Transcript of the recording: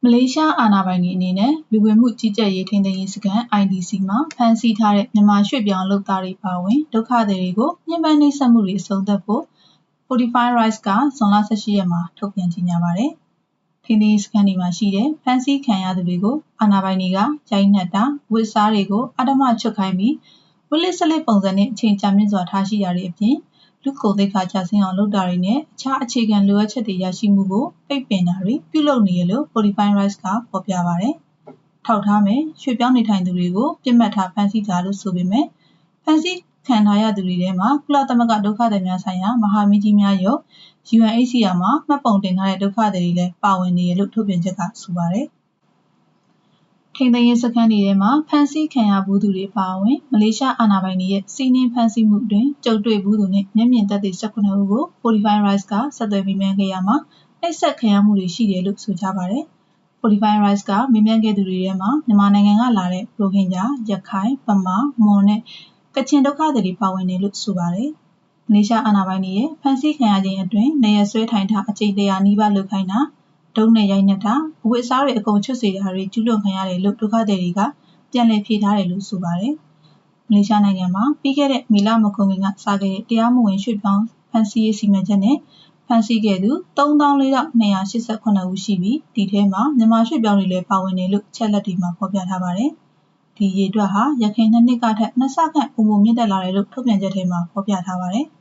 မလေးရှားအာဏာပိုင်တွေအနေနဲ့လူဝင်မှုကြီးကြပ်ရေးထိန်းသိမ်းရေးစခန်း IDC မှာဖမ်းဆီးထားတဲ့မြန်မာရွှေ့ပြောင်းလုပ်သားတွေပါဝင်ဒုက္ခသည်တွေကိုညှဉ်းပန်းနှိပ်စက်မှုတွေအဆုံးသတ်ဖို့ Fortify Rights ကဇွန်လ 18 ရက်မှာထုတ်ပြန်ကြေညာပါတယ်။ထိန်းသိမ်းရေးစခန်းတွေမှာရှိတဲ့ဖမ်းဆီးခံရသူတွေကိုအာဏာပိုင်တွေကရိုက်နှက်တာဝတ်စားတွေကိုအဓမ္မချွတ်ခိုင်းပြီးဝတ်လက်စလက်ပုံစံနဲ့အချိန်ကြာမြင့်စွာထားရှိတာတွေအပြင်လူကုန်သိက္ခာကျဆင်းအောင်လုပ်တာတွေနဲ့အခြားအခြေခံလိုအပ်ချက်တွေရရှိမှုကိုပိတ်ပင်တာတွေပြုလုပ်နေရလို့ Fortify Rights ကဖော်ပြပါတယ်။ထောက်ထားမယ်ရွှေ့ပြောင်းနေထိုင်သူတွေကိုပြစ်မှတ်ထားဖမ်းဆီးတာလို့ဆိုပေမဲ့ဖမ်းဆီးခံထားရသူတွေထဲမှာကုလသမဂ္ဂဒုက္ခသည်များဆိုင်ရာမဟာမင်းကြီးများရုံး UNHCR မှာမှတ်ပုံတင်ထားတဲ့ဒုက္ခသည်တွေလည်းပါဝင်နေရလို့ထုတ်ပြန်ချက်ကဆိုပါတယ်။ထိန်းသိမ်းရေးစခန်းတွေထဲမှာဖမ်းဆီးခံရဘူးသူတွေပါဝင်မလေးရှားအာဏာပိုင်တွေရဲ့စီးနင်းဖမ်းဆီးမှုတွင်ကြုံတွေ့ဘူးသူနဲ့မျက်မြင်သက်သေ18ဦးကို Fortify Rights ကဆက်သွယ်မေးမြန်းခဲ့ရမှာနှိပ်စက်ခံရမှုတွေရှိတယ်လို့ဆိုကြပါတယ်။ Fortify Rights ကမေးမြန်းခဲ့သူတွေထဲမှာမြန်မာနိုင်ငံကလာတဲ့ရိုဟင်ဂျာရခိုင်ဗမာမွန်နဲ့ကချင်ဒုက္ခသည်တွေပါဝင်တယ်လို့ဆိုပါတယ်။မလေးရှားအာဏာပိုင်တွေရဲ့ဖမ်းဆီးခံရခြင်းအတွင်းနေရဆွဲထိုင်ထားအကြိမ်100နီးပါးလုပ်ခိုင်းတာဒုံးနဲ့ရိုက်နှက်တာအဝတ်အစားတွေအကုန်ချွတ်စေတာတွေကျူးလွန်ခံရတယ်လို့ဒုက္ခသည်တွေကပြန်လည်ဖြေထားတယ်လို့ဆိုပါတယ်။မလေးရှားနိုင်ငံမှာပြီးခဲ့တဲ့မေလမကုန်ခင်ကစခဲ့တဲ့တရားမဝင်ရွှေ့ပြောင်းဖမ်းဆီးရေးစီမံချက်နဲ့ဖမ်းဆီးခဲ့သူ34,289ဦးရှိပြီးဒီထဲမှာမြန်မာရွှေ့ပြောင်းတွေလည်းပါဝင်တယ်လို့ချက်လက်တွေမှာဖော်ပြထားပါတယ်။ဒီရေအတွက်ဟာရခိုင်နှစ်နှစ်ကထက်2ဆခန့်ပုံမှန်မြင့်တက်လာတယ်လို့ထုတ်ပြန်ချက်ထဲမှာဖော်ပြထားပါတယ်။